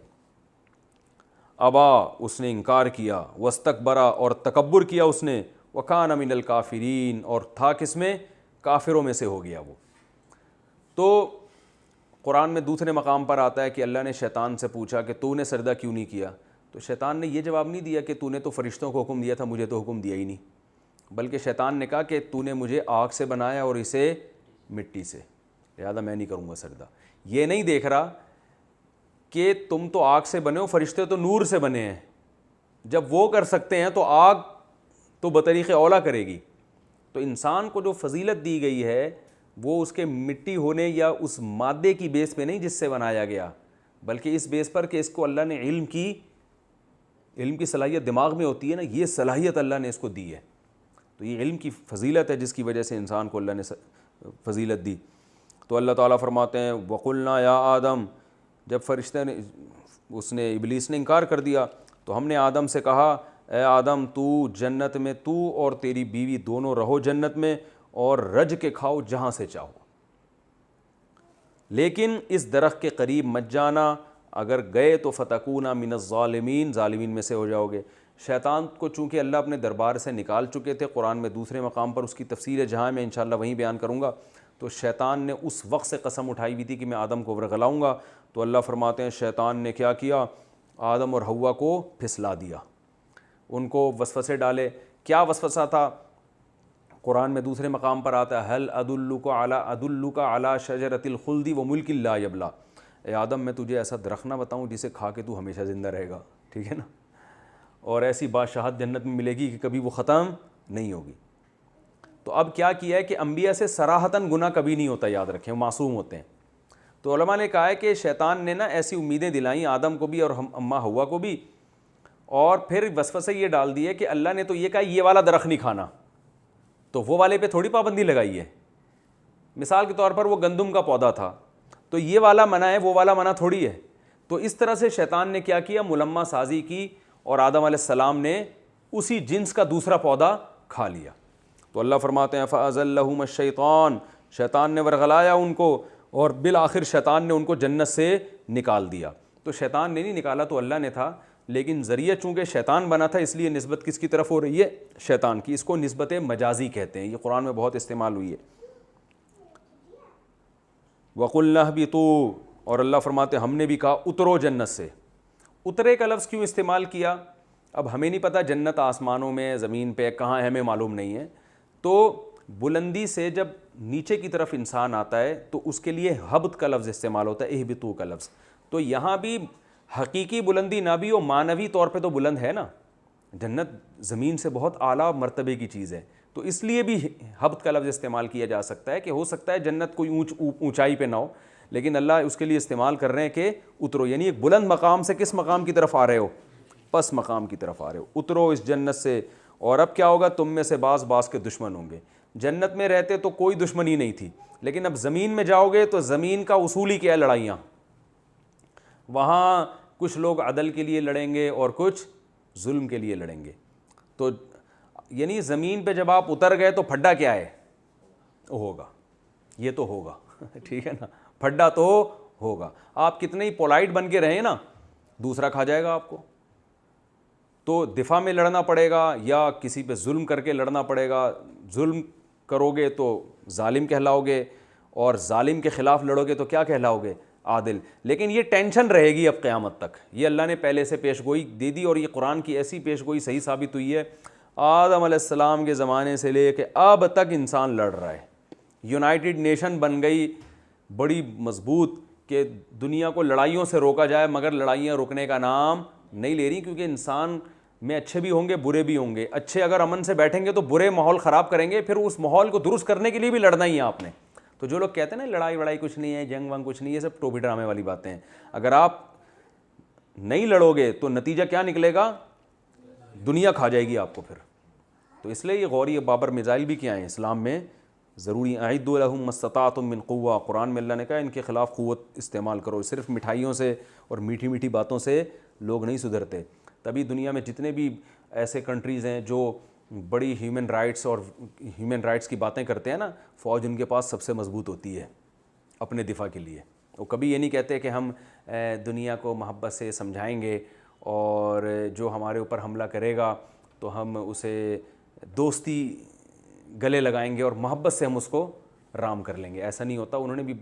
ابا، اس نے انکار کیا، واستکبرا، اور تکبر کیا اس نے، وکان من الکافرین، اور تھا کس میں؟ کافروں میں سے ہو گیا وہ۔ تو قرآن میں دوسرے مقام پر آتا ہے کہ اللہ نے شیطان سے پوچھا کہ تو نے سجدہ کیوں نہیں کیا، تو شیطان نے یہ جواب نہیں دیا کہ تو نے تو فرشتوں کو حکم دیا تھا، مجھے تو حکم دیا ہی نہیں، بلکہ شیطان نے کہا کہ تو نے مجھے آگ سے بنایا اور اسے مٹی سے، لہذا میں نہیں کروں گا سجدہ۔ یہ نہیں دیکھ رہا کہ تم تو آگ سے بنے ہو، فرشتے تو نور سے بنے ہیں، جب وہ کر سکتے ہیں تو آگ تو بطریق اولا کرے گی۔ تو انسان کو جو فضیلت دی گئی ہے وہ اس کے مٹی ہونے یا اس مادے کی بیس پہ نہیں جس سے بنایا گیا، بلکہ اس بیس پر کہ اس کو اللہ نے علم کی صلاحیت دماغ میں ہوتی ہے نا، یہ صلاحیت اللہ نے اس کو دی ہے، تو یہ علم کی فضیلت ہے جس کی وجہ سے انسان کو اللہ نے فضیلت دی۔ تو اللہ تعالیٰ فرماتے ہیں وَقُلْنَا یا آدم، جب فرشتے نے ابلیس نے انکار کر دیا تو ہم نے آدم سے کہا اے آدم تو جنت میں، تو اور تیری بیوی دونوں رہو جنت میں اور رج کے کھاؤ جہاں سے چاہو، لیکن اس درخت کے قریب مت جانا، اگر گئے تو فتکونا من الظالمین، ظالمین میں سے ہو جاؤ گے۔ شیطان کو چونکہ اللہ اپنے دربار سے نکال چکے تھے، قرآن میں دوسرے مقام پر اس کی تفصیل ہے جہاں میں انشاءاللہ وہیں بیان کروں گا، تو شیطان نے اس وقت سے قسم اٹھائی ہوئی تھی کہ میں آدم کو ورغلاؤں گا، تو اللہ فرماتے ہیں شیطان نے کیا کیا؟ آدم اور حوا کو پھسلا دیا، ان کو وسوسے ڈالے۔ کیا وسوسہ تھا؟ قرآن میں دوسرے مقام پر آتا ہے ہل ادلک علی شجرۃ الخلد وملک لا یبلی، اے آدم میں تجھے ایسا درخت نہ بتاؤں جسے کھا کے تو ہمیشہ زندہ رہے گا، ٹھیک ہے نا، اور ایسی بادشاہت جنت میں ملے گی کہ کبھی وہ ختم نہیں ہوگی۔ تو اب کیا کیا ہے کہ انبیاء سے صراحتاً گناہ کبھی نہیں ہوتا، یاد رکھیں، معصوم ہوتے ہیں۔ تو علماء نے کہا ہے کہ شیطان نے نا ایسی امیدیں دلائیں آدم کو بھی اور اماں حوا کو بھی، اور پھر وسوسے یہ ڈال دیے کہ اللہ نے تو یہ کہا یہ والا درخت نہیں کھانا، تو وہ والے پہ تھوڑی پابندی لگائی ہے۔ مثال کے طور پر وہ گندم کا پودا تھا، تو یہ والا منع ہے، وہ والا منع تھوڑی ہے۔ تو اس طرح سے شیطان نے کیا کیا؟ ملمہ سازی کی، اور آدم علیہ السلام نے اسی جنس کا دوسرا پودا کھا لیا۔ تو اللہ فرماتے ہیں فَأَزَلَّهُمَ الشَّيْطَانُ، شیطان نے ورغلایا ان کو، اور بالآخر شیطان نے ان کو جنت سے نکال دیا۔ تو شیطان نے نہیں نکالا، تو اللہ نے تھا، لیکن ذریعہ چونکہ شیطان بنا تھا، اس لیے نسبت کس کی طرف ہو رہی ہے؟ شیطان کی۔ اس کو نسبت مجازی کہتے ہیں، یہ قرآن میں بہت استعمال ہوئی ہے۔ وَقُلْنَا اهْبِطُوا، اور اللہ فرماتے ہم نے بھی کہا اترو جنت سے۔ اترے کا لفظ کیوں استعمال کیا؟ اب ہمیں نہیں پتہ جنت آسمانوں میں، زمین پہ کہاں ہے، ہمیں معلوم نہیں ہے۔ تو بلندی سے جب نیچے کی طرف انسان آتا ہے تو اس کے لیے ہبط کا لفظ استعمال ہوتا ہے، اہبطوا کا لفظ۔ تو یہاں بھی حقیقی بلندی نہ بھی ہو، معنوی طور پہ تو بلند ہے نا، جنت زمین سے بہت اعلیٰ مرتبے کی چیز ہے، تو اس لیے بھی ہبط کا لفظ استعمال کیا جا سکتا ہے کہ ہو سکتا ہے جنت کوئی اونچائی پہ نہ ہو، لیکن اللہ اس کے لیے استعمال کر رہے ہیں کہ اترو، یعنی ایک بلند مقام سے کس مقام کی طرف آ رہے ہو؟ پس مقام کی طرف آ رہے ہو، اترو اس جنت سے۔ اور اب کیا ہوگا؟ تم میں سے بعض کے دشمن ہوں گے۔ جنت میں رہتے تو کوئی دشمنی نہیں تھی، لیکن اب زمین میں جاؤ گے تو زمین کا اصول ہی کیا ہے؟ لڑائیاں۔ وہاں کچھ لوگ عدل کے لیے لڑیں گے اور کچھ ظلم کے لیے لڑیں گے۔ تو یعنی زمین پہ جب آپ اتر گئے تو پھڈا کیا ہے؟ ہوگا، یہ تو ہوگا، ٹھیک ہے نا، پھڈا تو ہوگا۔ آپ کتنے ہی پولائٹ بن کے رہیں نا، دوسرا کھا جائے گا آپ کو۔ تو دفاع میں لڑنا پڑے گا یا کسی پہ ظلم کر کے لڑنا پڑے گا۔ ظلم کرو گے تو ظالم کہلاؤ گے، اور ظالم کے خلاف لڑو گے تو کیا کہلاؤ گے؟ عادل۔ لیکن یہ ٹینشن رہے گی اب قیامت تک، یہ اللہ نے پہلے سے پیش گوئی دے دی، اور یہ قرآن کی ایسی پیش گوئی صحیح ثابت ہوئی ہے۔ آدم علیہ السلام کے زمانے سے لے کے اب تک انسان لڑ رہا ہے۔ یونائٹڈ نیشن بن گئی، بڑی مضبوط کہ دنیا کو لڑائیوں سے روکا جائے، مگر لڑائیاں رکنے کا نام نہیں لے رہی، کیونکہ انسان میں اچھے بھی ہوں گے برے بھی ہوں گے. اچھے اگر امن سے بیٹھیں گے تو برے ماحول خراب کریں گے، پھر اس ماحول کو درست کرنے کے لیے بھی لڑنا ہی ہے آپ نے. تو جو لوگ کہتے ہیں نا لڑائی وڑائی کچھ نہیں ہے، جنگ ونگ کچھ نہیں ہے، یہ سب ٹوپی ڈرامے والی باتیں ہیں. اگر آپ نہیں لڑو گے تو نتیجہ کیا نکلے گا؟ دنیا کھا جائے گی آپ کو پھر. تو اس لیے یہ غوری بابر میزائل بھی کیا ہیں اسلام میں ضروری. اعدوا لهم ما استطعتم من قوہ، قرآن میں اللہ نے کہا ان کے خلاف قوت استعمال کرو. صرف مٹھائیوں سے اور میٹھی میٹھی باتوں سے لوگ نہیں سدھرتے. تبھی دنیا میں جتنے بھی ایسے کنٹریز ہیں جو بڑی ہیومن رائٹس اور ہیومن رائٹس کی باتیں کرتے ہیں نا، فوج ان کے پاس سب سے مضبوط ہوتی ہے اپنے دفاع کے لیے. وہ کبھی یہ نہیں کہتے کہ ہم دنیا کو محبت سے سمجھائیں گے اور جو ہمارے اوپر حملہ کرے گا تو ہم اسے دوستی گلے لگائیں گے اور محبت سے ہم اس کو رام کر لیں گے. ایسا نہیں ہوتا. انہوں نے بھی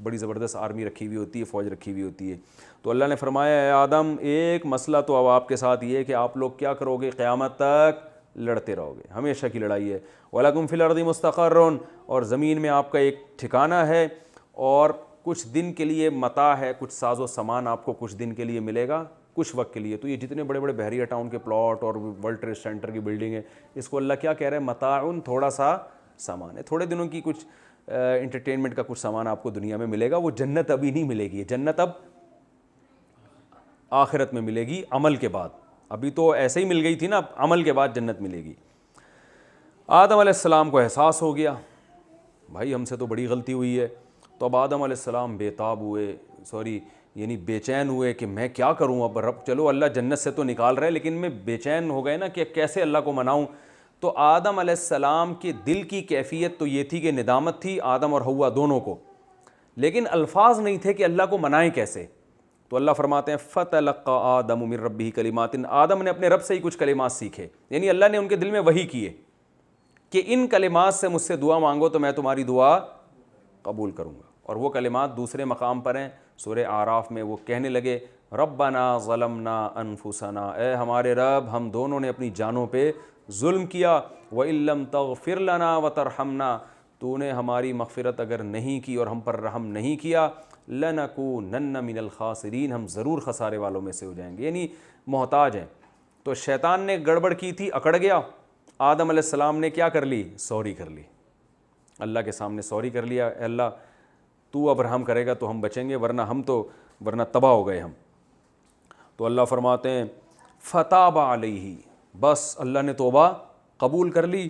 بڑی زبردست آرمی رکھی ہوئی ہوتی ہے، فوج رکھی ہوئی ہوتی ہے. تو اللہ نے فرمایا اے آدم ایک مسئلہ تو اب آپ کے ساتھ یہ ہے کہ آپ لوگ کیا کرو گے؟ قیامت تک لڑتے رہو گے، ہمیشہ کی لڑائی ہے. وَلَكُمْ فِي الْأَرْضِ مُسْتَقَرٌّ، اور زمین میں آپ کا ایک ٹھکانہ ہے اور کچھ دن کے لیے متاع ہے، کچھ ساز و سامان آپ کو کچھ دن کے لیے ملے گا، کچھ وقت کے لیے. تو یہ جتنے بڑے بڑے بحریہ ٹاؤن کے پلاٹ اور ورلڈ ٹریڈ سینٹر کی بلڈنگ ہے، اس کو اللہ کیا کہہ رہے ہیں؟ متاعن، تھوڑا سا سامان ہے، تھوڑے دنوں کی کچھ انٹرٹینمنٹ کا کچھ سامان آپ کو دنیا میں ملے گا. وہ جنت ابھی نہیں ملے گی، جنت اب آخرت میں ملے گی عمل کے بعد. ابھی تو ایسے ہی مل گئی تھی نا، عمل کے بعد جنت ملے گی. آدم علیہ السلام کو احساس ہو گیا بھائی ہم سے تو بڑی غلطی ہوئی ہے. تو اب آدم علیہ السلام بےتاب ہوئے، یعنی بے چین ہوئے کہ میں کیا کروں اب رب. چلو اللہ جنت سے تو نکال رہے لیکن میں بے چین ہو گئے نا کہ کیسے اللہ کو مناؤں. تو آدم علیہ السلام کے دل کی کیفیت تو یہ تھی کہ ندامت تھی آدم اور حوا دونوں کو، لیکن الفاظ نہیں تھے کہ اللہ کو منائیں کیسے. تو اللہ فرماتے ہیں فَتَلَقَّى آدَمُ مِن رَبِّهِ كَلِمَاتٍ، آدم نے اپنے رب سے ہی کچھ کلمات سیکھے. یعنی اللہ نے ان کے دل میں وحی کیے کہ ان کلمات سے مجھ سے دعا مانگو تو میں تمہاری دعا قبول کروں گا. اور وہ کلمات دوسرے مقام پر ہیں سورہ اعراف میں. وہ کہنے لگے ربنا ظلمنا انفسنا، اے ہمارے رب ہم دونوں نے اپنی جانوں پہ ظلم کیا. وَإِن لَّمْ تَغْفِرْ لَنَا وَتَرْحَمْنَا، تو نے ہماری مغفرت اگر نہیں کی اور ہم پر رحم نہیں کیا، لَنَكُونَنَّ مِنَ الْخَاسِرِينَ، ہم ضرور خسارے والوں میں سے ہو جائیں گے. یعنی محتاج ہیں. تو شیطان نے گڑبڑ کی تھی، اکڑ گیا. آدم علیہ السلام نے کیا کر لی؟ سوری کر لی. اللہ کے سامنے سوری کر لیا، اے اللہ تو اب رحم کرے گا تو ہم بچیں گے، ورنہ تباہ ہو گئے ہم. تو اللہ فرماتے ہیں فتاب علیہ، بس اللہ نے توبہ قبول کر لی.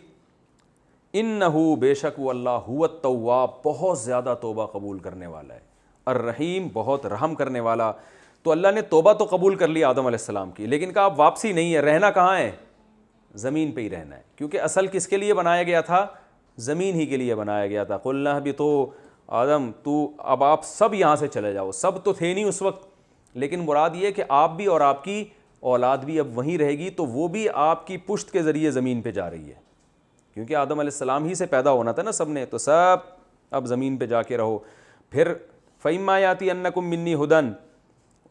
انہو، بے شک وہ اللہ، هو التواب، بہت زیادہ توبہ قبول کرنے والا ہے، الرحیم، بہت رحم کرنے والا. تو اللہ نے توبہ تو قبول کر لی آدم علیہ السلام کی، لیکن کہا اب واپسی نہیں ہے. رہنا کہاں ہے؟ زمین پہ ہی رہنا ہے، کیونکہ اصل کس کے لیے بنایا گیا تھا؟ زمین ہی کے لیے بنایا گیا تھا. قلنا اہبطوا، آدم تو اب آپ سب یہاں سے چلے جاؤ. سب تو تھے نہیں اس وقت، لیکن مراد یہ کہ آپ بھی اور آپ کی اولاد بھی اب وہیں رہے گی، تو وہ بھی آپ کی پشت کے ذریعے زمین پہ جا رہی ہے، کیونکہ آدم علیہ السلام ہی سے پیدا ہونا تھا نا سب نے. تو سب اب زمین پہ جا کے رہو. پھر فَإِمَّا يَأْتِيَنَّكُم مِّنِّي هُدًى،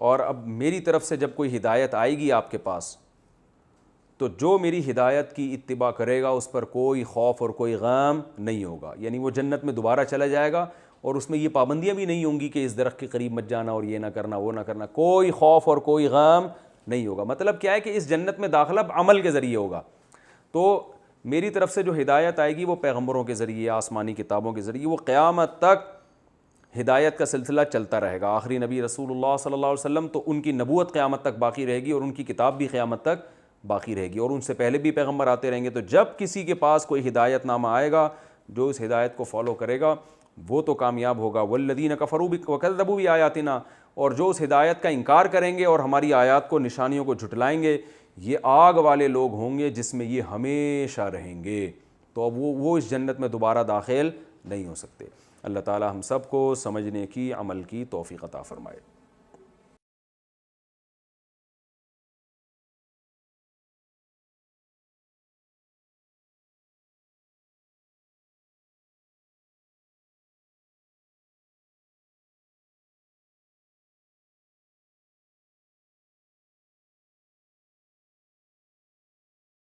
اور اب میری طرف سے جب کوئی ہدایت آئے گی آپ کے پاس، تو جو میری ہدایت کی اتباع کرے گا اس پر کوئی خوف اور کوئی غم نہیں ہوگا. یعنی وہ جنت میں دوبارہ چلا جائے گا اور اس میں یہ پابندیاں بھی نہیں ہوں گی کہ اس درخت کے قریب مت جانا اور یہ نہ کرنا وہ نہ کرنا. کوئی خوف اور کوئی غم نہیں ہوگا. مطلب کیا ہے کہ اس جنت میں داخلہ عمل کے ذریعے ہوگا. تو میری طرف سے جو ہدایت آئے گی وہ پیغمبروں کے ذریعے، آسمانی کتابوں کے ذریعے. وہ قیامت تک ہدایت کا سلسلہ چلتا رہے گا. آخری نبی رسول اللہ صلی اللہ علیہ وسلم، تو ان کی نبوت قیامت تک باقی رہے گی اور ان کی کتاب بھی قیامت تک باقی رہے گی، اور ان سے پہلے بھی پیغمبر آتے رہیں گے. تو جب کسی کے پاس کوئی ہدایت نامہ آئے گا، جو اس ہدایت کو فالو کرے گا وہ تو کامیاب ہوگا. والذین کفروا وکذبوا بآیاتنا، اور جو اس ہدایت کا انکار کریں گے اور ہماری آیات کو، نشانیوں کو جھٹلائیں گے، یہ آگ والے لوگ ہوں گے جس میں یہ ہمیشہ رہیں گے. تو اب وہ اس جنت میں دوبارہ داخل نہیں ہو سکتے. اللہ تعالی ہم سب کو سمجھنے کی، عمل کی توفیق عطا فرمائے.